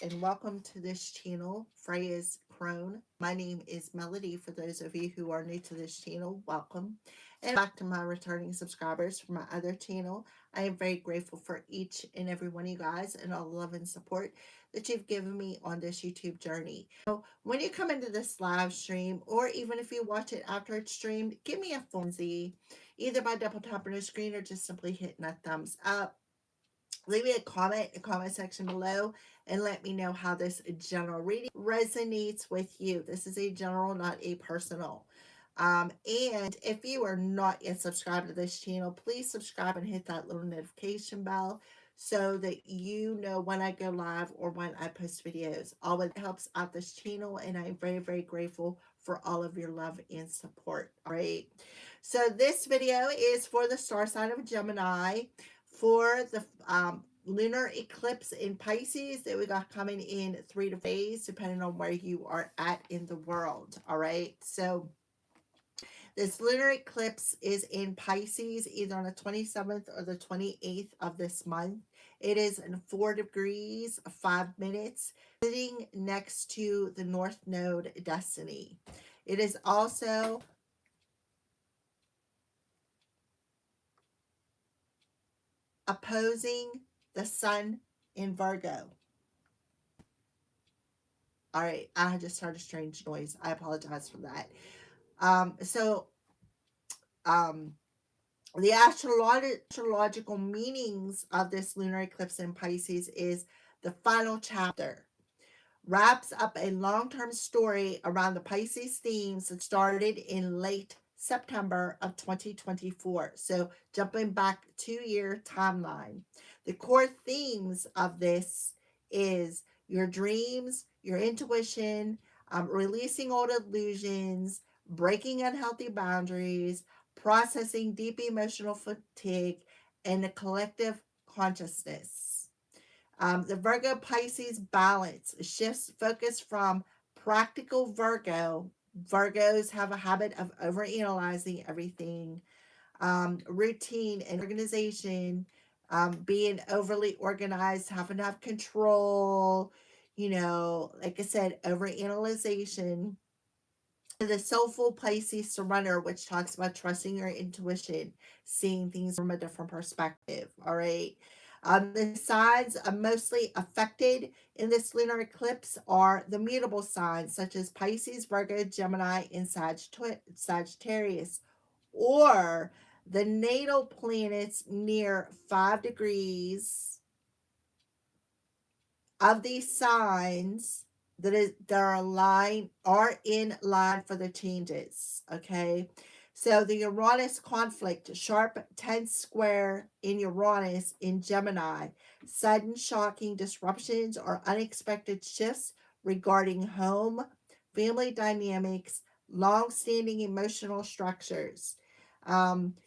and welcome to this channel, Freya's Crone. My name is Melody. For those of you who are new to this channel, welcome. And back to my returning subscribers from my other channel. I am very grateful for each and every one of you guys and all the love and support that you've given me on this YouTube journey. So when you come into this live stream, or even if you watch it after it's streamed, give me a thumbs either by double tapping the screen or just simply hitting a thumbs up. Leave me a comment in the comment section below and let me know how this general reading resonates with you. This is a general, not a personal. And if you are not yet subscribed to this channel, please subscribe and hit that little notification bell so that you know when I go live or when I post videos. All it helps out this channel, and I'm very, very grateful for all of your love and support. All right. So this video is for the star sign of Gemini, for the lunar eclipse in Pisces that we got coming in 3 to 4 days, depending on where you are at in the world. All right. So this lunar eclipse is in Pisces, either on the 27th or the 28th of this month. It is in 4 degrees, 5 minutes, sitting next to the North Node Destiny. It is also opposing the Sun in Virgo. All right, I just heard a strange noise. I apologize for that. The astrological meanings of this lunar eclipse in Pisces is the final chapter. Wraps up a long-term story around the Pisces themes that started in late September of 2024. So jumping back 2-year timeline. The core themes of this is your dreams, your intuition, releasing old illusions, breaking unhealthy boundaries, processing deep emotional fatigue, and the collective consciousness. The Virgo Pisces balance shifts focus from practical Virgo. Virgos have a habit of overanalyzing everything, routine and organization, being overly organized, having to have control, like I said, overanalyzation. The soulful Pisces surrender, which talks about trusting your intuition, seeing things from a different perspective. All right. The signs mostly affected in this lunar eclipse are the mutable signs, such as Pisces, Virgo, Gemini, and Sagittarius, or the natal planets near 5 degrees of these signs that are in line for the changes. Okay, so the Uranus conflict, sharp tense square in Uranus in Gemini, sudden shocking disruptions or unexpected shifts regarding home, family dynamics, long-standing emotional structures.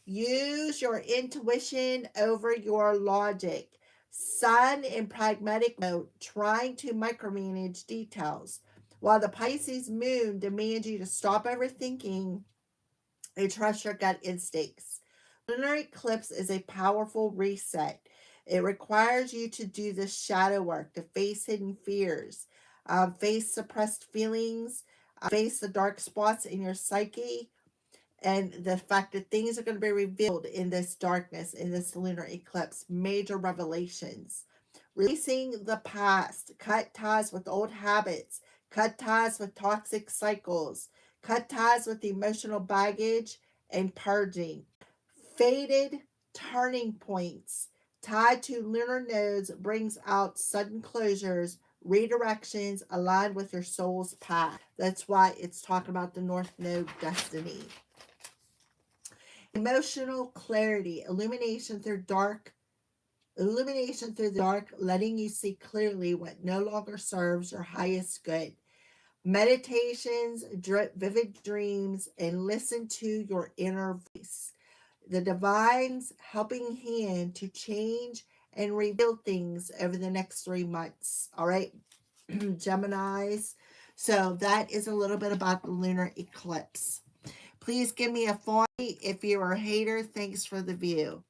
Use your intuition over your logic. Sun in pragmatic mode, trying to micromanage details, while the Pisces moon demands you to stop overthinking and trust your gut instincts. Lunar eclipse is a powerful reset. It requires you to do the shadow work, to face hidden fears, face suppressed feelings, face the dark spots in your psyche, and the fact that things are going to be revealed in this darkness, in this lunar eclipse, major revelations. Releasing the past, cut ties with old habits, cut ties with toxic cycles, cut ties with emotional baggage, and purging. Faded turning points tied to lunar nodes brings out sudden closures, redirections aligned with your soul's path. That's why it's talking about the North Node destiny. Emotional clarity, illumination through the dark, letting you see clearly what no longer serves your highest good. Meditations, vivid dreams, and listen to your inner voice. The divine's helping hand to change and reveal things over the next 3 months. All right, Geminis. So that is a little bit about the lunar eclipse. Please give me a follow. If you're a hater, thanks for the view.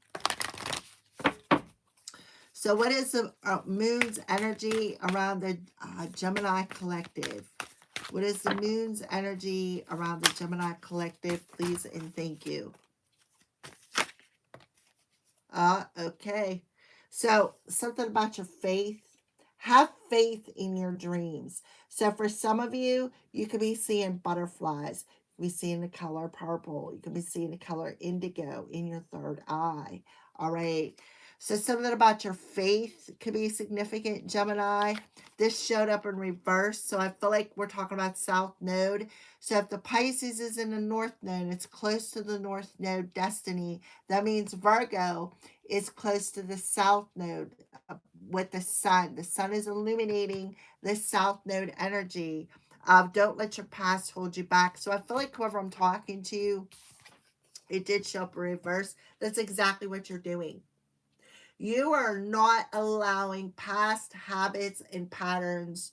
So what is the moon's energy around the Gemini collective? What is the moon's energy around the Gemini collective? Please and thank you. Okay. So something about your faith. Have faith in your dreams. So for some of you, you could be seeing butterflies. You could be seeing the color purple. You could be seeing the color indigo in your third eye. All right. So something about your faith could be significant, Gemini. This showed up in reverse. So I feel like we're talking about South Node. So if the Pisces is in the North Node, it's close to the North Node destiny. That means Virgo is close to the South Node with the sun. The sun is illuminating the South Node energy of don't let your past hold you back. So I feel like whoever I'm talking to, it did show up in reverse. That's exactly what you're doing. You are not allowing past habits and patterns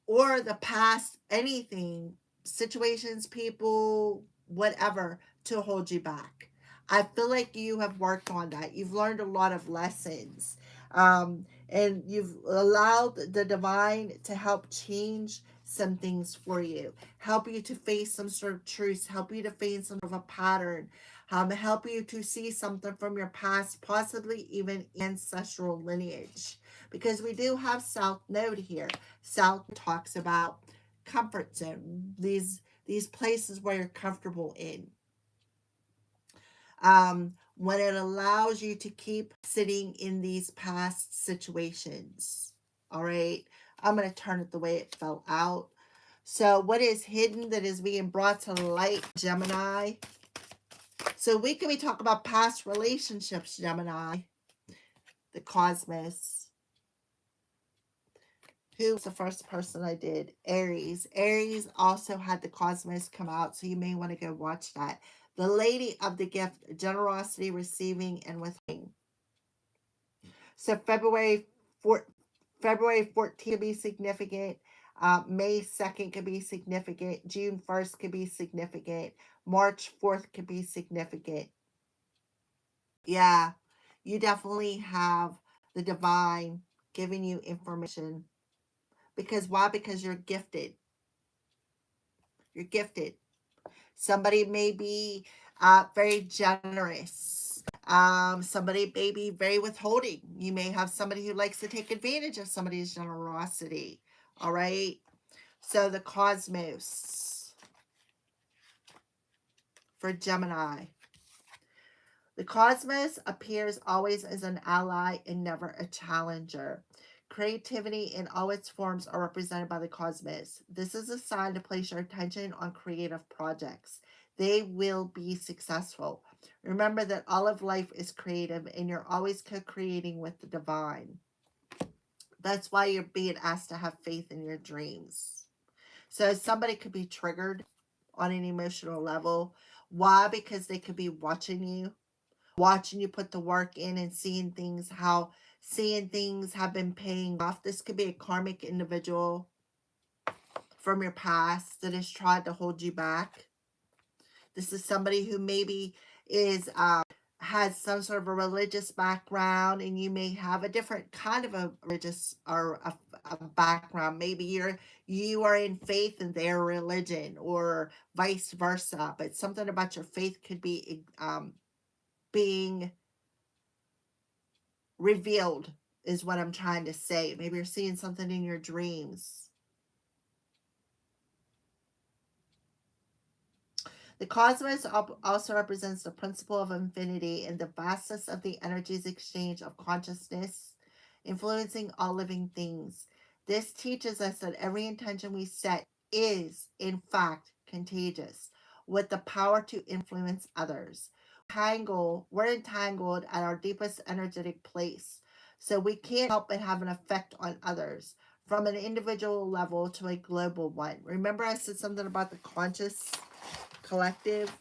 or the past anything, situations, people, whatever, to hold you back. I feel like you have worked on that. You've learned a lot of lessons. And you've allowed the divine to help change some things for you, help you to face some sort of truth, help you to face some sort of a pattern, help you to see something from your past, possibly even ancestral lineage. Because we do have South Node here. South talks about comfort zone, these places where you're comfortable in. When it allows you to keep sitting in these past situations. All right. I'm going to turn it the way it fell out. So what is hidden that is being brought to light, Gemini? So we can be talking about past relationships, Gemini. The cosmos. Who was the first person I did? Aries. Aries also had the cosmos come out, so you may want to go watch that. The lady of the gift, generosity, receiving, and withholding. So February 14th could be significant. May 2nd could be significant. June 1st could be significant. March 4th could be significant. Yeah, you definitely have the divine giving you information. Because why? Because you're gifted. You're gifted. Somebody may be very generous. Somebody may be very withholding. You may have somebody who likes to take advantage of somebody's generosity. All right. So the cosmos for Gemini. The cosmos appears always as an ally and never a challenger. Creativity in all its forms are represented by the cosmos. This is a sign to place your attention on creative projects. They will be successful. Remember that all of life is creative and you're always co-creating with the divine. That's why you're being asked to have faith in your dreams. So somebody could be triggered on an emotional level. Why? Because they could be watching you put the work in and seeing things have been paying off. This could be a karmic individual from your past that has tried to hold you back. This is somebody who maybe is has some sort of a religious background, and you may have a different kind of a religious or a background. Maybe you are in faith and they're religion, or vice versa. But something about your faith could be being revealed is what I'm trying to say. Maybe you're seeing something in your dreams. The cosmos also represents the principle of infinity and the vastness of the energies exchange of consciousness, influencing all living things. This teaches us that every intention we set is, in fact, contagious, with the power to influence others. We're entangled at our deepest energetic place, so we can't help but have an effect on others, from an individual level to a global one. Remember, I said something about the conscious collective?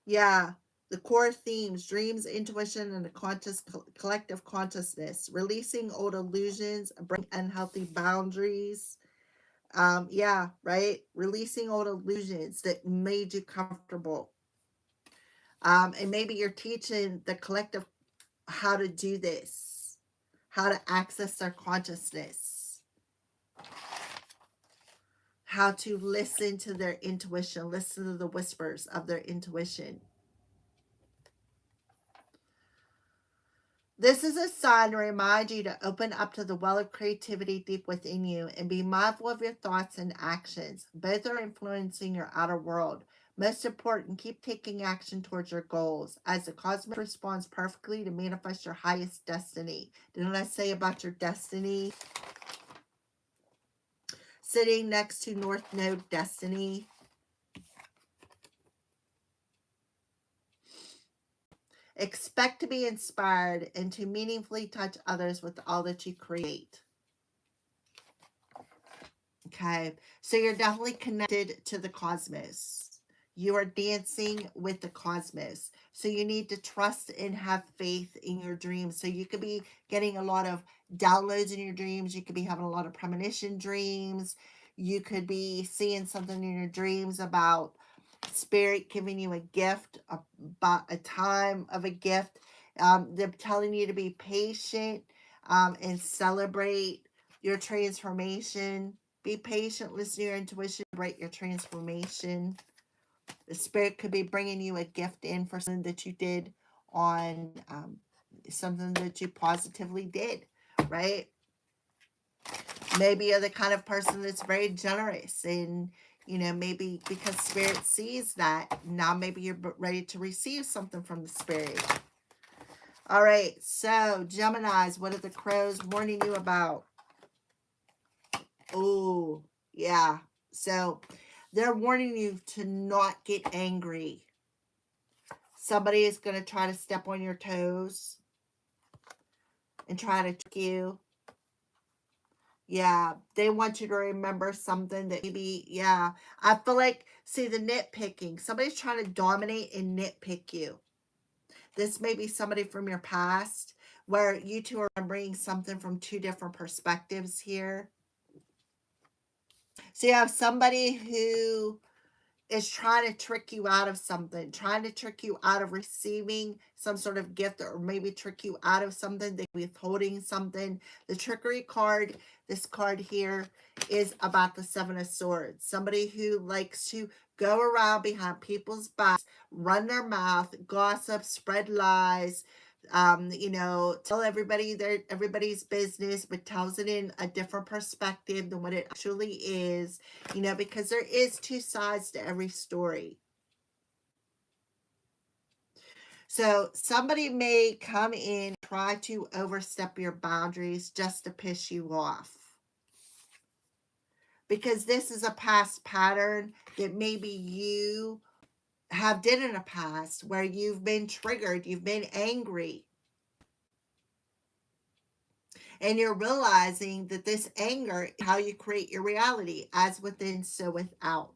Yeah. The core themes: dreams, intuition, and the collective consciousness, releasing old illusions, breaking unhealthy boundaries. Yeah, right. Releasing old illusions that made you comfortable. And maybe you're teaching the collective how to do this, how to access their consciousness, how to listen to their intuition, listen to the whispers of their intuition. This is a sign to remind you to open up to the well of creativity deep within you and be mindful of your thoughts and actions. Both are influencing your outer world. Most important, keep taking action towards your goals as the cosmos responds perfectly to manifest your highest destiny. Didn't I say about your destiny? Sitting next to North Node Destiny. Expect to be inspired and to meaningfully touch others with all that you create. Okay, so you're definitely connected to the cosmos. You are dancing with the cosmos. So you need to trust and have faith in your dreams. So you could be getting a lot of downloads in your dreams. You could be having a lot of premonition dreams. You could be seeing something in your dreams about spirit giving you a gift, about a time of a gift. They're telling you to be patient and celebrate your transformation. Be patient, listen to your intuition, celebrate your transformation. The spirit could be bringing you a gift in for something that you did on something that you positively did, right? Maybe you're the kind of person that's very generous, and maybe because spirit sees that, now maybe you're ready to receive something from the spirit. All right, so Geminis, what are the crows warning you about? Oh, yeah. So they're warning you to not get angry. Somebody is going to try to step on your toes and try to trick you. Yeah, they want you to remember something that maybe, yeah. I feel like, see, the nitpicking. Somebody's trying to dominate and nitpick you. This may be somebody from your past where you two are remembering something from two different perspectives here. So you have somebody who is trying to trick you out of something, trying to trick you out of receiving some sort of gift, or maybe trick you out of something, they withholding something. The trickery card, this card here, is about the Seven of Swords. Somebody who likes to go around behind people's backs, run their mouth, gossip, spread lies, tell everybody's business, but tells it in a different perspective than what it actually is, because there is two sides to every story. So somebody may come in, try to overstep your boundaries just to piss you off. Because this is a past pattern that maybe you have did in the past where you've been triggered, you've been angry. And you're realizing that this anger is how you create your reality, as within, so without.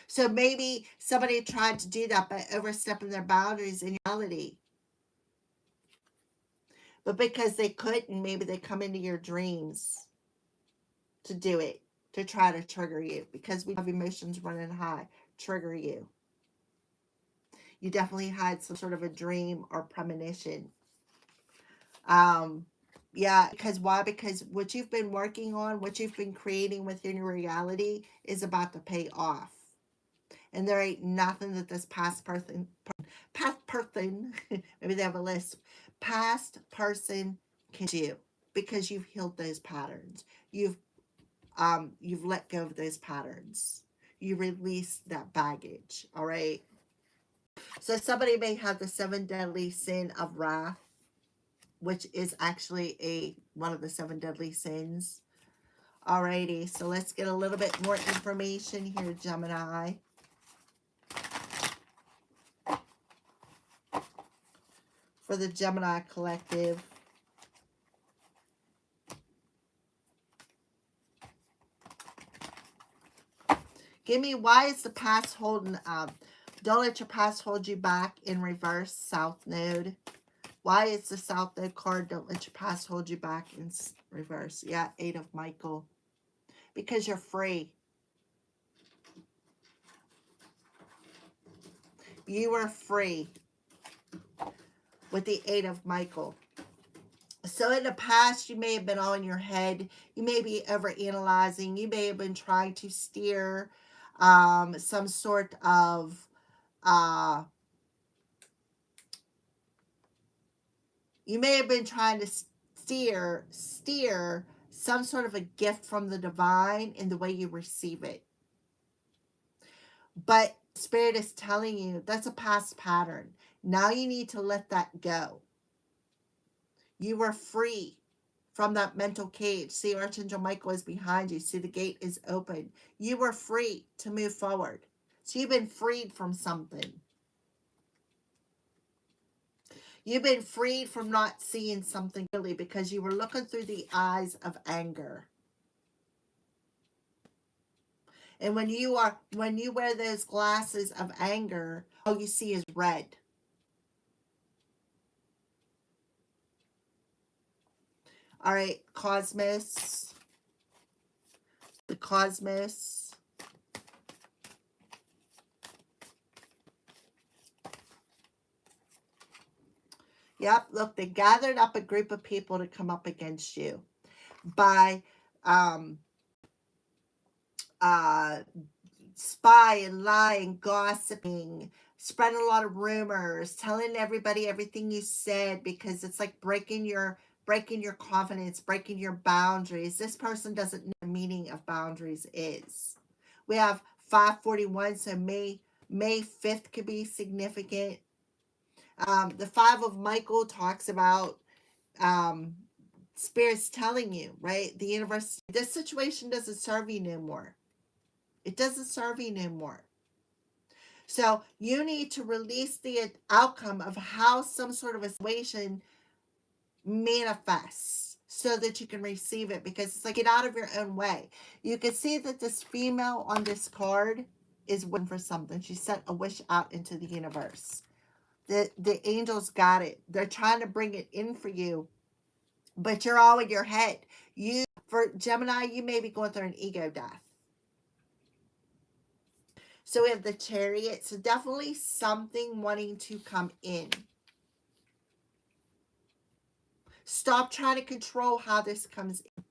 So maybe somebody tried to do that by overstepping their boundaries in reality. But because they couldn't, maybe they come into your dreams to do it, to try to trigger you. Because we have emotions running high, trigger you. You definitely had some sort of a dream or premonition. Yeah, because why? Because what you've been working on, what you've been creating within your reality is about to pay off. And there ain't nothing that this past person, maybe they have a list, past person can do, because you've healed those patterns. You've let go of those patterns. You release that baggage, all right? So somebody may have the 7 deadly sin of wrath, which is actually one of the 7 deadly sins. Alrighty, so let's get a little bit more information here, Gemini. For the Gemini collective. Give me, why is the past holding up? Don't let your past hold you back in reverse, South Node. Why is the South Node card, don't let your past hold you back in reverse? Yeah, 8 of Michael. Because you're free. You are free with the Eight of Michael. So in the past, you may have been all in your head. You may be overanalyzing. You may have been trying to steer some sort of you may have been trying to steer some sort of a gift from the divine in the way you receive it. But Spirit is telling you that's a past pattern. Now you need to let that go. You are free from that mental cage. See, Archangel Michael is behind you. See, the gate is open. You are free to move forward. So you've been freed from something. You've been freed from not seeing something clearly because you were looking through the eyes of anger. And when you wear those glasses of anger, all you see is red. All right, Cosmos. The Cosmos. Yep, look, they gathered up a group of people to come up against you by spying, lying, gossiping, spreading a lot of rumors, telling everybody everything you said, because it's like breaking your confidence, breaking your boundaries. This person doesn't know the meaning of boundaries is. We have 541, so May 5th could be significant. The Five of Michael talks about spirits telling you, right? The universe, this situation doesn't serve you no more. It doesn't serve you no more. So you need to release the outcome of how some sort of a situation manifests so that you can receive it, because it's like, get out of your own way. You can see that this female on this card is wishing for something. She sent a wish out into the universe. The angels got it. They're trying to bring it in for you, but you're all in your head. For Gemini, you may be going through an ego death. So we have the Chariot. So definitely something wanting to come in. Stop trying to control how this comes in.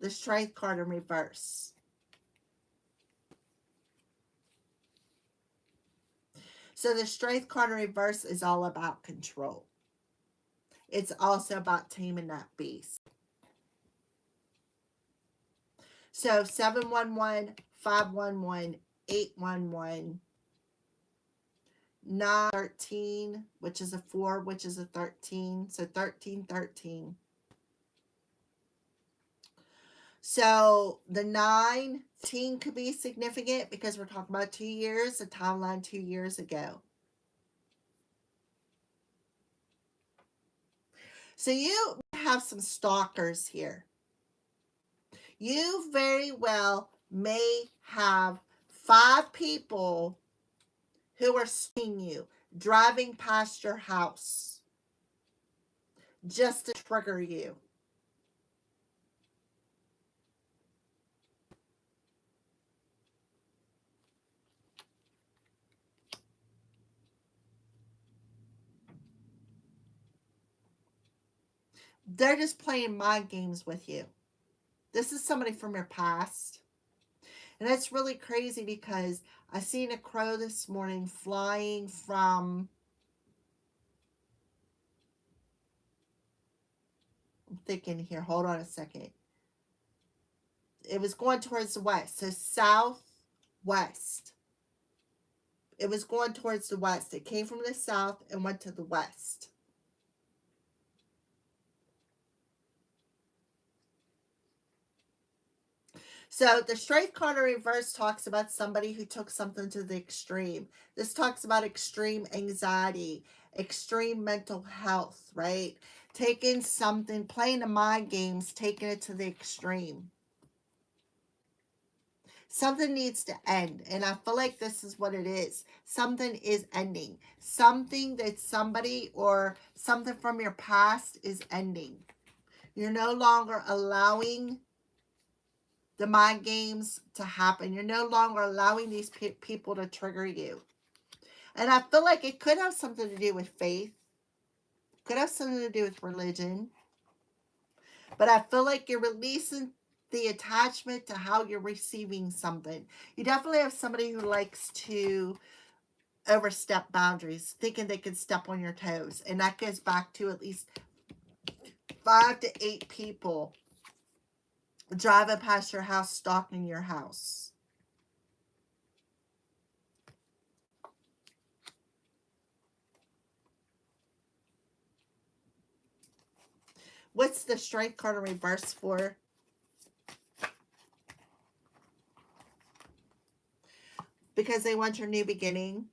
The Strength card in reverse. So the Strength card in reverse is all about control. It's also about taming that beast. So 711, 511, 811, 913, which is a 4, which is a 13. So 1313. So the 19 could be significant because we're talking about 2 years, the timeline 2 years ago. So you have some stalkers here. You very well may have 5 people who are stalking you, driving past your house just to trigger you. They're just playing mind games with you. This is somebody from your past. And that's really crazy because I seen a crow this morning flying from, I'm thinking here, hold on a second. It was going towards the west, so southwest. It was going towards the west. It came from the south and went to the west. So the Strength card in reverse talks about somebody who took something to the extreme. This talks about extreme anxiety, extreme mental health, right? Taking something, playing the mind games, taking it to the extreme. Something needs to end, and I feel like this is what it is. Something is ending. Something that somebody or something from your past is ending. You're no longer allowing the mind games to happen. You're no longer allowing these people to trigger you. And I feel like it could have something to do with faith, could have something to do with religion, but I feel like you're releasing the attachment to how you're receiving something. You definitely have somebody who likes to overstep boundaries, thinking they can step on your toes. And that goes back to at least 5 to 8 people driving past your house, stalking your house. What's the strength card in reverse for? Because they want your new beginning.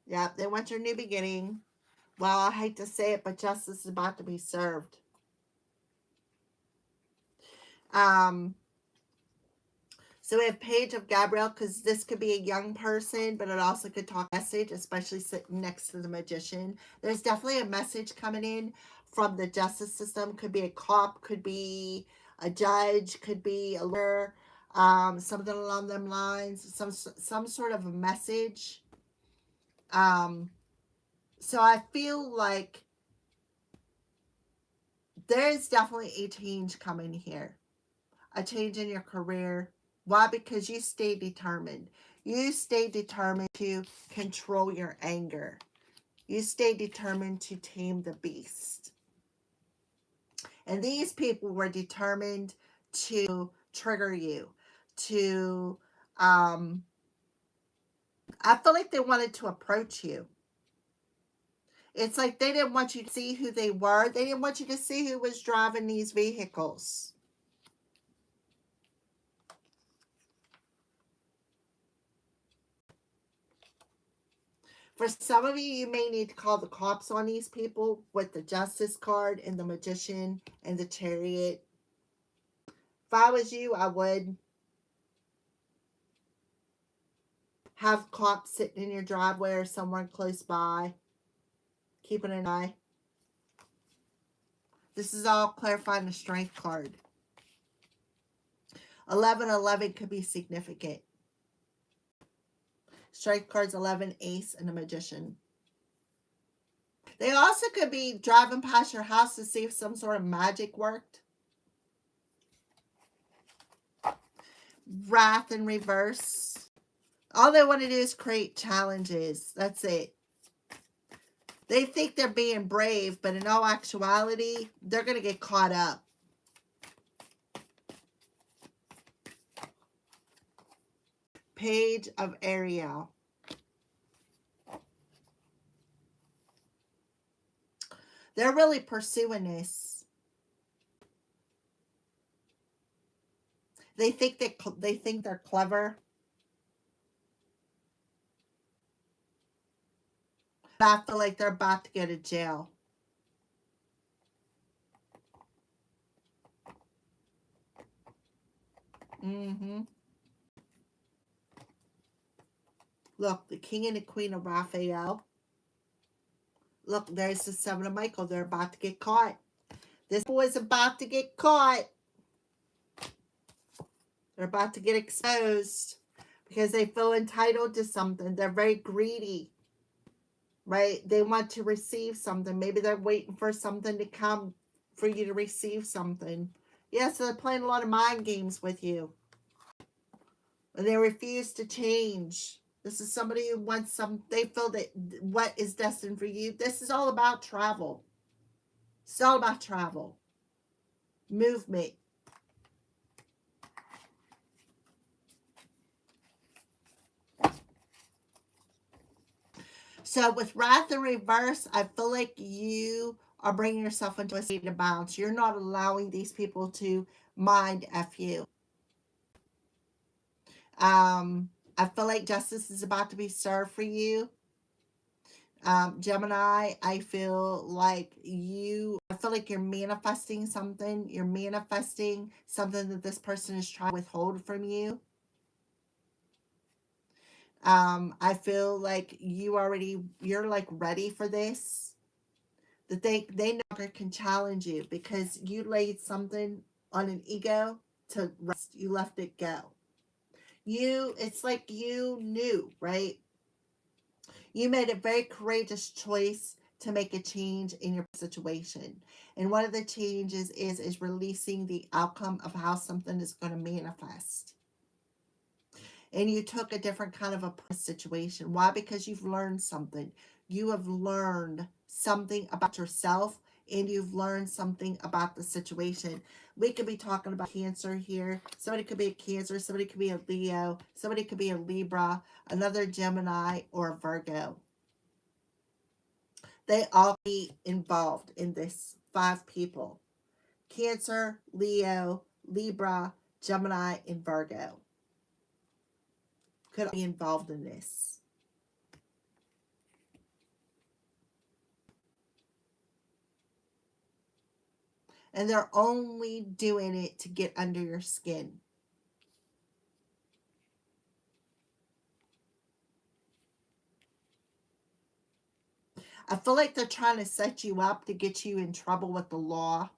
Yeah, they want your new beginning. Well, I hate to say it, but justice is about to be served. Um, so we have Page of Gabriel, because this could be a young person, but it also could talk message, especially sitting next to the Magician. There's definitely a message coming in from the justice system. Could be a cop, could be a judge, could be a lawyer, something along them lines, some sort of a message. So I feel like there is definitely a change coming here, a change in your career. Why? Because you stay determined. You stay determined to control your anger. You stay determined to tame the beast. And these people were determined to trigger you, to, I feel like they wanted to approach you. It's like they didn't want you to see who they were. They didn't want you to see who was driving these vehicles. For some of you, you may need to call the cops on these people with the Justice card and the Magician and the Chariot. If I was you, I would have cops sitting in your driveway or somewhere close by, keeping an eye. This is all clarifying the Strength card. 1111 could be significant. Strength cards 11, Ace, and a Magician. They also could be driving past your house to see if some sort of magic worked. Wrath in reverse. All they want to do is create challenges. That's it. They think they're being brave, but in all actuality, they're going to get caught up. Page of Ariel. They're really pursuing this. They think they're clever. But I feel like they're about to go to jail. Look, the King and the Queen of Raphael. Look, there's the Seven of Michael. They're about to get caught. This boy's about to get caught. They're about to get exposed because they feel entitled to something. They're very greedy, right? They want to receive something. Maybe they're waiting for something to come for you to receive something. Yeah, so they're playing a lot of mind games with you. And they refuse to change. This is somebody who wants they feel that what is destined for you. This is all about travel. It's all about travel. Movement. So with Wrath in reverse, I feel like you are bringing yourself into a state of bounce. You're not allowing these people to mind F you. I feel like justice is about to be served for you. Gemini, I feel like you're manifesting something. You're manifesting something that this person is trying to withhold from you. I feel like you're like ready for this. That they no longer can challenge you because you laid something on an ego to rest. You left it go. It's like you knew, right? You made a very courageous choice to make a change in your situation. And one of the changes is releasing the outcome of how something is going to manifest. And you took a different kind of a situation. Why? Because you've learned something. You have learned something about yourself, and you've learned something about the situation. We could be talking about Cancer here. Somebody could be a Cancer, somebody could be a Leo, somebody could be a Libra, another Gemini, or a Virgo. They all be involved in this. 5 people: Cancer, Leo, Libra, Gemini, and Virgo could be involved in this. And they're only doing it to get under your skin. I feel like they're trying to set you up to get you in trouble with the law.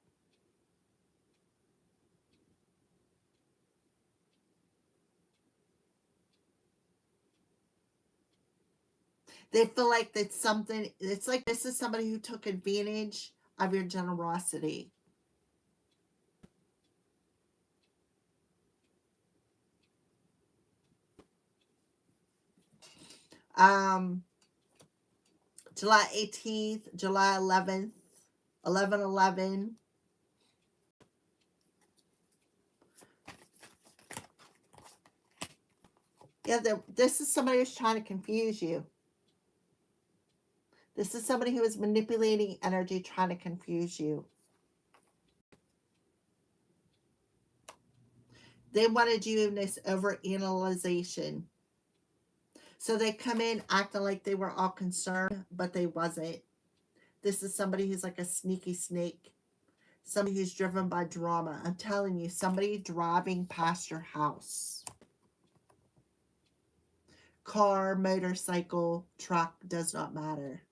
They feel like that's something, it's like this is somebody who took advantage of your generosity. Um, July 18th, July 11th, 11/11. Yeah, this is somebody who's trying to confuse you. This is somebody who is manipulating energy, trying to confuse you. They wanted you in this overanalyzation. So they come in acting like they were all concerned, but they wasn't. This is somebody who's like a sneaky snake. Somebody who's driven by drama. I'm telling you, somebody driving past your house. Car, motorcycle, truck, does not matter.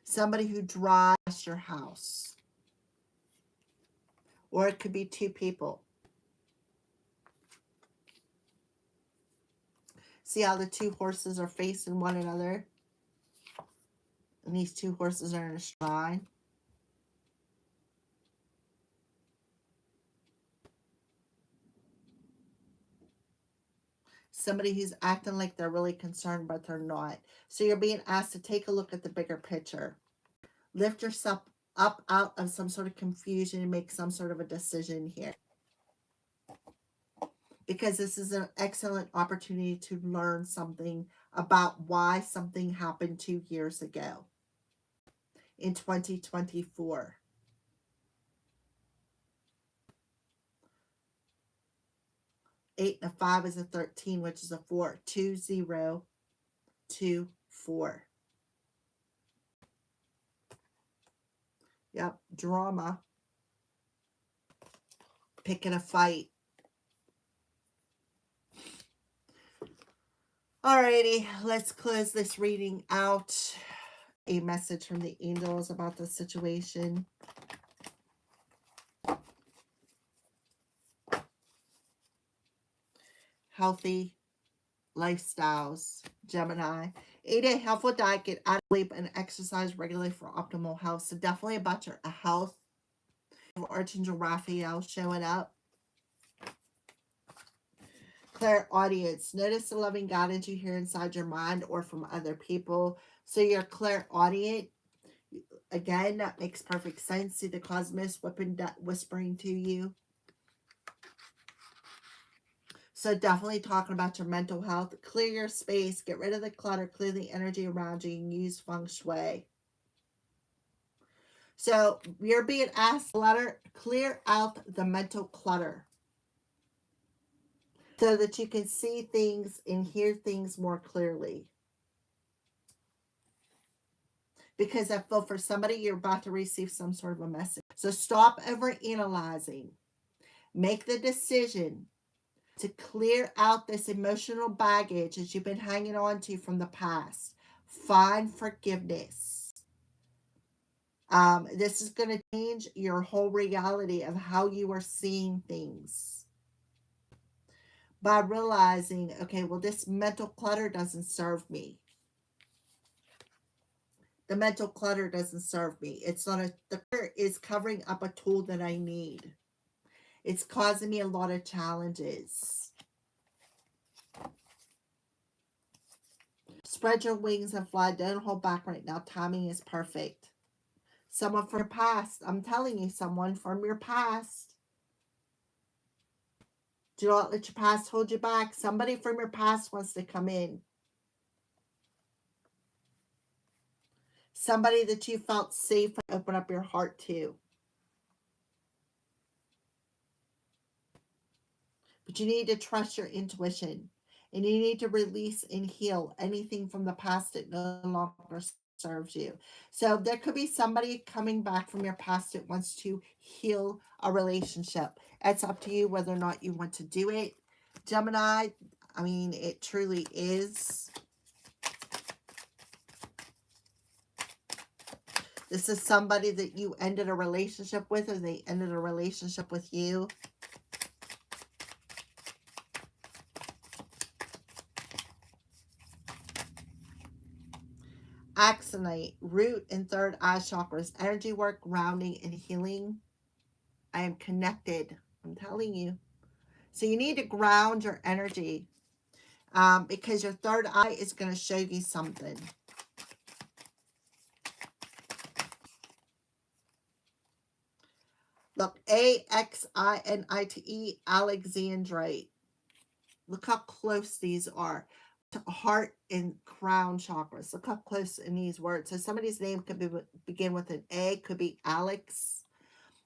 Somebody who drives past your house. Or it could be 2 people. See how the 2 horses are facing one another? And these 2 horses are in a straight line. Somebody who's acting like they're really concerned, but they're not. So you're being asked to take a look at the bigger picture. Lift yourself up out of some sort of confusion and make some sort of a decision here. Because this is an excellent opportunity to learn something about why something happened 2 years ago in 2024. 8 and a 5 is a 13, which is a 4. 2, 0, 2, 4. Yep, drama. Picking a fight. Alrighty, let's close this reading out. A message from the angels about the situation. Healthy lifestyles, Gemini. Eat a healthful diet, get out of sleep, and exercise regularly for optimal health. So definitely about your health. Archangel Raphael showing up. Clairaudience. Notice the loving guidance you hear inside your mind or from other people. So you're clairaudient. Again, that makes perfect sense. See the cosmos whispering to you. So definitely talking about your mental health. Clear your space. Get rid of the clutter. Clear the energy around you and use feng shui. So you're being asked to clear out the mental clutter so that you can see things and hear things more clearly. Because I feel for somebody, you're about to receive some sort of a message. So stop overanalyzing. Make the decision to clear out this emotional baggage that you've been hanging on to from the past. Find forgiveness. This is going to change your whole reality of how you are seeing things. by realizing, okay, well, this mental clutter doesn't serve me. The mental clutter doesn't serve me. It's not the clutter is covering up a tool that I need. It's causing me a lot of challenges. Spread your wings and fly. Don't hold back right now. Timing is perfect. Someone from your past. I'm telling you, someone from your past. Do not let your past hold you back. Somebody from your past wants to come in. Somebody that you felt safe to open up your heart to. But you need to trust your intuition. And you need to release and heal anything from the past that no longer serves you. So there could be somebody coming back from your past that wants to heal a relationship. It's up to you whether or not you want to do it. Gemini, I mean, it truly is. This is somebody that you ended a relationship with, or they ended a relationship with you. Axonite, root and third eye chakras, energy work, grounding, and healing. I am connected. I'm telling you. So you need to ground your energy because your third eye is going to show you something. Look, Axinite, Alexandrite. Look how close these are to heart and crown chakras. Look how close in these words. So somebody's name could begin with an A, could be Alex.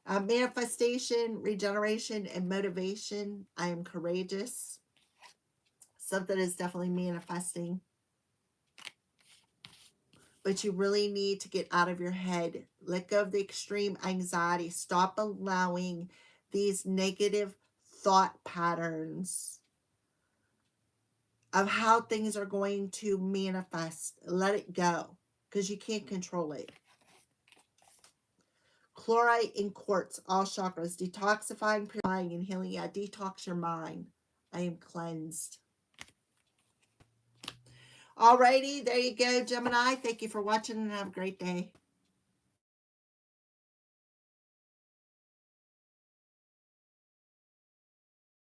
Manifestation, regeneration, and motivation. I am courageous. Something is definitely manifesting. But you really need to get out of your head. Let go of the extreme anxiety. Stop allowing these negative thought patterns of how things are going to manifest. Let it go because you can't control it. Chlorite in quartz, all chakras, detoxifying, purifying, and healing. Yeah, detox your mind. I am cleansed. Alrighty, there you go, Gemini. Thank you for watching and have a great day.